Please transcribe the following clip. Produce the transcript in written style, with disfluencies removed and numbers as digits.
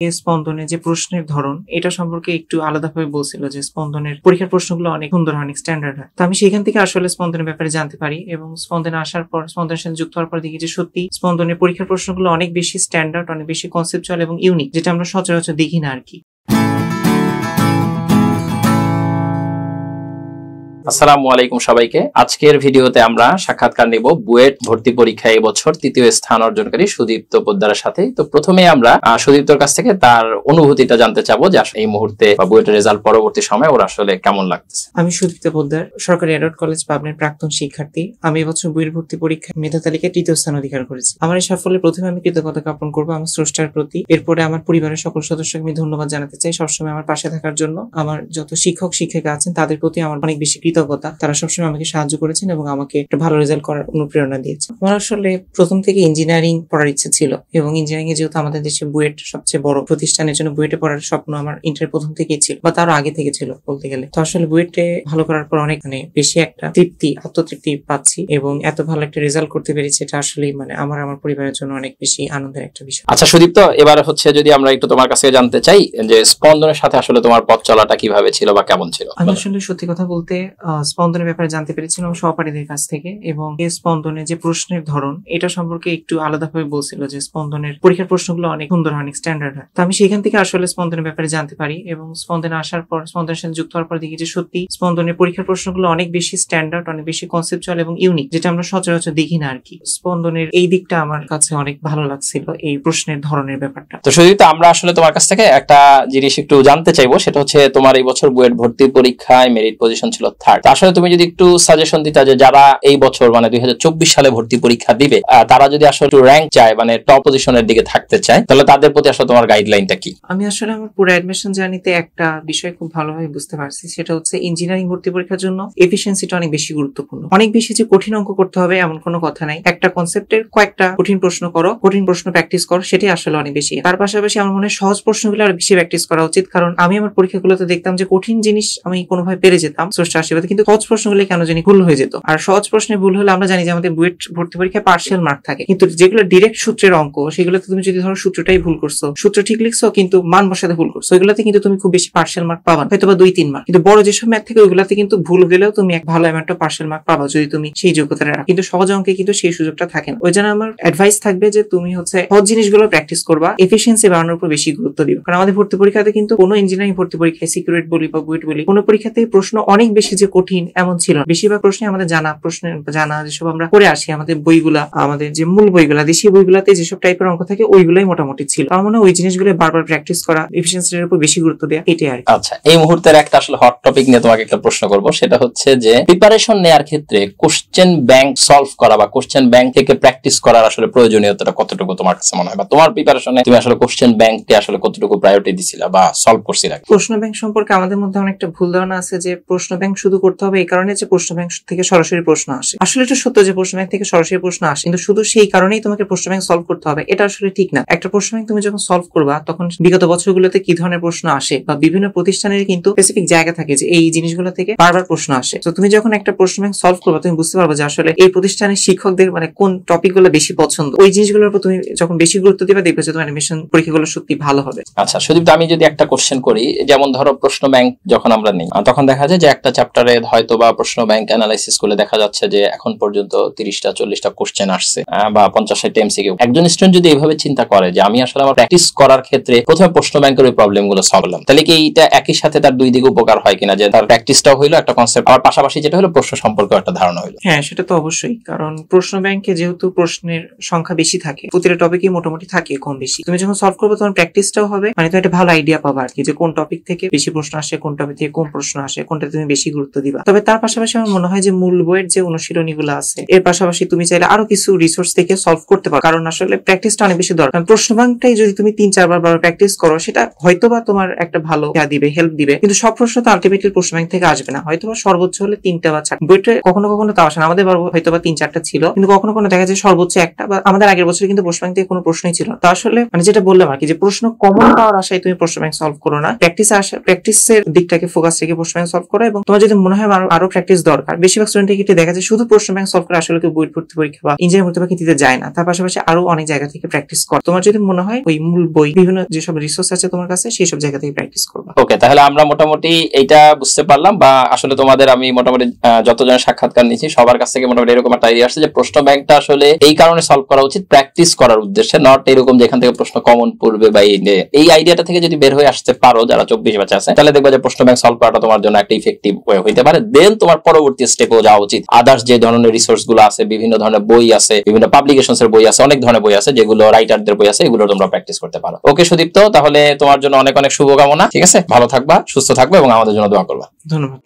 স্পন্দনে যে প্রশ্নের ধরন এটা সম্পর্কে একটু আলাদাভাবে বলছিল যে স্পন্দনের পরীক্ষার প্রশ্নগুলো অনেক সুন্দর হয়, অনেক স্ট্যান্ডার্ড হয়। তো আমি সেখান থেকে আসলে স্পন্দনের ব্যাপারে জানতে পারি এবং স্পন্দনে আসার পর স্পন্দনের সাথে যুক্ত হওয়ার পর দেখি যে সত্যি স্পন্দনের পরীক্ষার প্রশ্নগুলো অনেক বেশি স্ট্যান্ডার্ড, অনেক বেশি কনসেপচুয়াল এবং ইউনিক, যেটা আমরা সচরাচর দেখি না আর কি। আসসালামু আলাইকুম সবাইকে। আজকের ভিডিওতে আমরা সাক্ষাৎকার নেব বুয়েট ভর্তি পরীক্ষায় এবছর তৃতীয় স্থান অর্জনকারী সুদীপ্ত পোদ্দারের সাথে। তো প্রথমে আমরা সুদীপ্তর কাছ থেকে তার অনুভূতিটা জানতে চাবো যে এই মুহূর্তে বা বুয়েটের রেজাল্ট পরবর্তী সময় ওর আসলে কেমন লাগতেছে। আমি সুদীপ্ত পোদ্দার, সরকারি এডওয়ার্ড কলেজ পাবনার প্রাক্তন শিক্ষার্থী। আমি এবছর বুয়েট ভর্তি পরীক্ষায় মেধা তালিকায় তৃতীয় স্থান অধিকার করেছি। আমার এই সাফল্যে প্রথমে আমি কৃতজ্ঞতা জ্ঞাপন করবো আমার স্রষ্টার প্রতি। এরপরে আমার পরিবারের সকল সদস্যকে আমি ধন্যবাদ জানাতে চাই সবসময় আমার পাশে থাকার জন্য। আমার যত শিক্ষক শিক্ষিকা আছেন তাদের প্রতি আমার অনেক বেশি কৃতজ্ঞতা। তারা সবসময় আমাকে সাহায্য করেছেন এবং আমাকে একটা ভালো রেজাল্ট করার অনুপ্রেরণা দিয়েছে। আমার আসলে প্রথম থেকে ইঞ্জিনিয়ারিং পড়ার ইচ্ছে ছিল এবং ইঞ্জিনিয়ারিং এ যেহেতু আমাদের দেশে বুয়েট সবচেয়ে বড় প্রতিষ্ঠানের জন্য বুয়েটে পড়ার স্বপ্ন আমার ইন্টার প্রথম থেকেই ছিল, বা তারও আগে থেকে ছিল বলতে গেলে। তো আসলে বুয়েটে ভালো করার পর অনেক বেশি একটা আত্মতৃপ্তি পাচ্ছি এবং এত ভালো একটা রেজাল্ট করতে পেরেছি, এটা আসলে আমার পরিবারের জন্য অনেক বেশি আনন্দের একটা বিষয়। আচ্ছা সুদীপ্ত, এবার হচ্ছে যদি আমরা একটু তোমার কাছে জানতে চাই যে স্পন্দনের সাথে আসলে তোমার পথ চলাটা কিভাবে ছিল বা কেমন ছিল। আমি আসলে সত্যি কথা বলতে স্পন্দনের ব্যাপারে জানতে পেরেছিলাম সহপাঠীদের কাছ থেকে, এবং এই স্পন্দনের যে প্রশ্নের ধরন এটা সম্পর্কে একটু আলাদাভাবে বলছিল যে স্পন্দনের পরীক্ষার প্রশ্নগুলো অনেক সুন্দর হয়, অনেক স্ট্যান্ডার্ড হয়। তো আমি সেখান থেকে আসলে স্পন্দনের ব্যাপারে জানতে পারি এবং স্পন্দনে আসার পর স্পন্দনের সাথে যুক্ত হওয়ার পর দেখি যে সত্যি স্পন্দনের পরীক্ষার প্রশ্নগুলো অনেক বেশি স্ট্যান্ডার্ড, অনেক বেশি কনসেপচুয়াল এবং ইউনিক, যেটা আমরা সচরাচর দেখি না আর কি। স্পন্দনের এই দিকটা আমার কাছে অনেক ভালো লাগছিল, এই প্রশ্নের ধরনের ব্যাপারটা। তো সুদীপ্ত, আমরা আসলে তোমার কাছ থেকে একটা জিনিস একটু জানতে চাইবো, সেটা হচ্ছে তোমার এই বছর বুয়েট ভর্তি পরীক্ষায় মেরিট পজিশন ছিল 3rd। আসলে তুমি যদি একটু সাজেশন দিতা যে যারা এই বছর 2024 সালে ভর্তি পরীক্ষা দিবে, তারা যদি আসলে র্যাঙ্ক চায়, টপ পজিশনের দিকে থাকতে চায়, তাহলে তাদের প্রতি আসলে তোমার গাইডলাইনটা কি? আমি আসলে আমার পুরো অ্যাডমিশন জার্নিতে একটা বিষয় খুব ভালোভাবে বুঝতে পারছি, সেটা হচ্ছে ইঞ্জিনিয়ারিং ভর্তি পরীক্ষার জন্য এফিসিয়েন্সিটা অনেক বেশি গুরুত্বপূর্ণ। অনেক বেশি যে কঠিন অঙ্ক করতে হবে এমন কোনো কথা নাই। একটা কনসেপ্টের কয়েকটা কঠিন প্রশ্ন করো, কঠিন প্রশ্ন প্র্যাকটিস করো, সেটাই আসলে অনেক বেশি। তার পাশাপাশি আমার মনে হয় সহজ প্রশ্নগুলো আরো বেশি প্র্যাকটিস করা উচিত, কারণ আমি আমার পরীক্ষাগুলোতে দেখতাম যে কঠিন জিনিস আমি কোনোভাবে পেরে যেতাম স্রষ্টার আশীর্বাদে, কিন্তু সহজ প্রশ্নগুলো কেন জানি ভুল হয়ে যেত। আর সহজ প্রশ্নে ভুল হলে আমরা জানি যে আমাদের বুয়েট ভর্তি পরীক্ষায় পার্শিয়াল মার্ক থাকে, কিন্তু যেগুলো ডিরেক্ট সূত্রের অঙ্ক সেগুলোতে তুমি যদি ধরো সূত্রটাই ভুল করছো, সূত্র ঠিক লিখছো কিন্তু মান বসাতে ভুল করছো, ওইগুলোতে কিন্তু তুমি খুব বেশি পার্শিয়াল মার্ক পাবা, হয়তো বা 2-3 মার্ক। কিন্তু বড় যেসব ম্যাথ থেকে ওইগুলোতে কিন্তু ভুল গেলেও তুমি এক ভালো অ্যামাউন্ট অফ পার্শিয়াল মার্ক পাবা যদি তুমি সেই যোগ্যতাটা রাখো। কিন্তু সহজ অঙ্কে কিন্তু সেই সুযোগটা থাকে না। ওই জন্য আমার অ্যাডভাইস থাকবে যে তুমি সহজ জিনিসগুলো প্র্যাকটিস করবা, এফিসিয়েন্সি বাড়ানোর উপর বেশি গুরুত্ব দিবা। কারণ আমাদের ভর্তি পরীক্ষাতে কিন্তু কোনো ইঞ্জিনিয়ারিং ভর্তি পরীক্ষায় সিকিউরিট বলি বা বুয়েট বলি কোনো পরীক্ষাতে প্রশ্ন অনেক বেশি যে কঠিন এমন ছিল। বেশিরভাগ প্রশ্নে আমাদের জানা যেসব আমরা করে আসি, আমাদের বইগুলা, আমাদের যে মূল বইগুলা, দেশীয় বইগুলাতে যেসব টাইপের অঙ্ক থাকে ওইগুলাই মোটামুটি ছিল। আমার মনে হয় ওই জিনিসগুলো বারবার প্র্যাকটিস করা, এফিসিয়েন্সির উপর বেশি গুরুত্ব দেওয়া, এটাই আর কি। আচ্ছা, এই মুহূর্তের একটা আসলে হট টপিক নিয়ে তোমাকে একটা প্রশ্ন করব, সেটা হচ্ছে যে প্রিপারেশন নেওয়ার ক্ষেত্রে কোশ্চেন ব্যাংক সলভ করা বা কোশ্চেন ব্যাংক থেকে প্র্যাকটিস করার আসলে প্রয়োজনীয়তাটা কতটুকু তোমার কাছে মনে হয়, বা তোমার প্রিপারেশনে তুমি আসলে কোশ্চেন ব্যাংককে আসলে কতটুকু প্রায়োরিটি দিছিলা বা সলভ করছিলা? প্রশ্ন ব্যাংক সম্পর্কে আমাদের মধ্যে অনেকটা ভুল ধারণা আছে যে প্রশ্ন ব্যাংক শুধু করতে হবে এই কারণে যে প্রশ্ন ব্যাংক থেকে সরাসরি প্রশ্ন আসে। আসলে এটা সত্য যে প্রশ্ন ব্যাংক থেকে সরাসরি প্রশ্ন আসে, কিন্তু শুধু সেই কারণেই তোমাকে প্রশ্ন ব্যাংক সলভ করতে হবে এটা আসলে ঠিক না। একটা প্রশ্ন ব্যাংক তুমি যখন সলভ করবা তখন বিগত বছরগুলোতে কি ধরনের প্রশ্ন আসে বা বিভিন্ন প্রতিষ্ঠানের কিন্তু স্পেসিফিক জায়গা থাকে যে এই জিনিসগুলো থেকে বারবার প্রশ্ন আসে। তো তুমি যখন একটা প্রশ্ন ব্যাংক সলভ করবা তুমি বুঝতে পারবে যে আসলে এই প্রতিষ্ঠানের শিক্ষকদের কোন টপিক গুলো বেশি পছন্দ। ওই জিনিসগুলোর উপর তুমি যখন বেশি গুরুত্ব দিবা দেখবে যে তোমার অ্যাডমিশন পরীক্ষাগুলো সত্যি ভালো হবে। আচ্ছা সুদীপ্ত, আমি যদি একটা কোশ্চেন করি, যেমন ধরো প্রশ্ন ব্যাংক যখন আমরা নিই তখন দেখা যায় যে একটা চ্যাপ্টারে হয়তো বা প্রশ্ন ব্যাংক অ্যানালাইসিস করলে দেখা যাচ্ছে যে এখন পর্যন্ত 30-40টা কোশ্চেন আসছে বা 50-60টা এমসিকিউ। একজন স্টুডেন্ট যদি এইভাবে চিন্তা করে যে আমি আসলে আমার প্র্যাকটিস করার ক্ষেত্রে প্রথমে প্রশ্ন ব্যাংকের ওই প্রবলেম গুলো সলভ করলাম, তাহলে কি এইটা একই সাথে তার দুই দিকে উপকার হয় কিনা, যে তার প্র্যাকটিসটাও হইলো একটা কনসেপ্ট, আর পাশাপাশি যেটা হলো প্রশ্ন সম্পর্কে একটা ধারণা হইলো? হ্যাঁ, সেটা তো অবশ্যই, কারণ প্রশ্ন ব্যাংকে যেহেতু প্রশ্নের সংখ্যা বেশি থাকে, প্রতিটা টপিকই মোটামুটি থাকে কম বেশি, তুমি যখন সলভ করবে তখন প্র্যাকটিসটাও হবে, তুমি একটা ভালো আইডিয়া পাবা আর কি, যে কোন টপিক থেকে বেশি প্রশ্ন আসে, কোন টপিক থেকে কম প্রশ্ন আসে, কোনটা তুমি বেশি গুরুত্ব দিবা। তবে তার পাশাপাশি আমার মনে হয় যে মূল বইয়ের যে অনুশীলনী গুলো আছে এর পাশাপাশি তুমি চাইলে আরো কিছু রিসোর্স থেকে সলভ করতে পারো, কারণ আসলে প্র্যাকটিসটা অনেক বেশি দরকার। প্রশ্ন ব্যাংকটাই যদি তুমি 3-4 বার প্র্যাকটিস করো সেটা হয়তোবা তোমার একটা ভালো দিবে, হেল্প দিবে, কিন্তু সব প্রশ্ন তো আলটিমেটলি প্রশ্ন ব্যাংক থেকে আসবে না, হয়তোবা সর্বোচ্চ হলে 3টা বা 4টা। বইটা কখনো কখনো তা আসে না, আমাদের হয়তোবা 3-4টা ছিল, কিন্তু কখনো কখনো দেখা যায় সর্বোচ্চ একটা, বা আমাদের আগের বছর কিন্তু প্রশ্ন ব্যাংক থেকে কোনো প্রশ্নই ছিল না। তো আসলে যেটা বললাম আর কি, যে প্রশ্ন কমন পাওয়ার আশায় তুমি প্রশ্ন ব্যাংক সলভ করো না, প্র্যাকটিসের দিকটাকে ফোকাস রেখে প্রশ্ন ব্যাংক সলভ করো, এবং তোমার যদি মনে হয় আরো প্র্যাকটিস দরকার। বেশিরভাগ স্টুডেন্টের ক্ষেত্রে দেখা যায় শুধু প্রশ্ন ব্যাংক সলভ করে আসলে কেউ বই ভর্তি পরীক্ষা বা ইঞ্জিনিয়ারিং ভর্তি পরীক্ষা দিতে যায় না, তার পাশাপাশি আরো অনেক জায়গা থেকে প্র্যাকটিস কর। তোমার যদি মনে হয় ওই মূল বই বিভিন্ন যেসব রিসোর্স আছে তোমার কাছে সেই সব জায়গা থেকে প্র্যাকটিস করবা। ওকে, তাহলে আমরা মোটামুটি এইটা বুঝতে পারলাম, বা আসলে তোমাদের আমি মোটামুটি যতজন সাক্ষাৎকার নিয়েছি সবার কাছ থেকে মোটামুটি এরকম একটা আইডিয়া আসছে যে প্রশ্ন ব্যাংকটা আসলে এই কারণে সলভ করা উচিত, প্র্যাকটিস করার উদ্দেশ্যে, নট এরকম যেখান থেকে প্রশ্ন কমন পড়বে বা এই আইডিয়াটা থেকে যদি বের হয়ে আসতে পারো যারা 24 ব্যাচে আছে, তাহলে দেখবে যে প্রশ্ন ব্যাংক সলভ করাটা তোমার জন্য একটা ইফেক্টিভ ওয়ে হইতে পারে। দেন তোমার পরবর্তী স্টেপেও যাওয়া উচিত। আদার্স যে ধরনের রিসোর্স গুলো আছে, বিভিন্ন ধরনের বই আছে, বিভিন্ন পাবলিকেশনস এর বই আছে, অনেক ধরনের বই আছে যেগুলো রাইটারদের বই আছে, এগুলো তোমরা প্র্যাকটিস করতে পারো। ওকে সুদীপ্ত, তাহলে তোমার জন্য অনেক অনেক শুভকামনা। ঠিক আছে, ভালো থাকবা, সুস্থ থাকবা এবং আমাদের জন্য দোয়া করবা। ধন্যবাদ।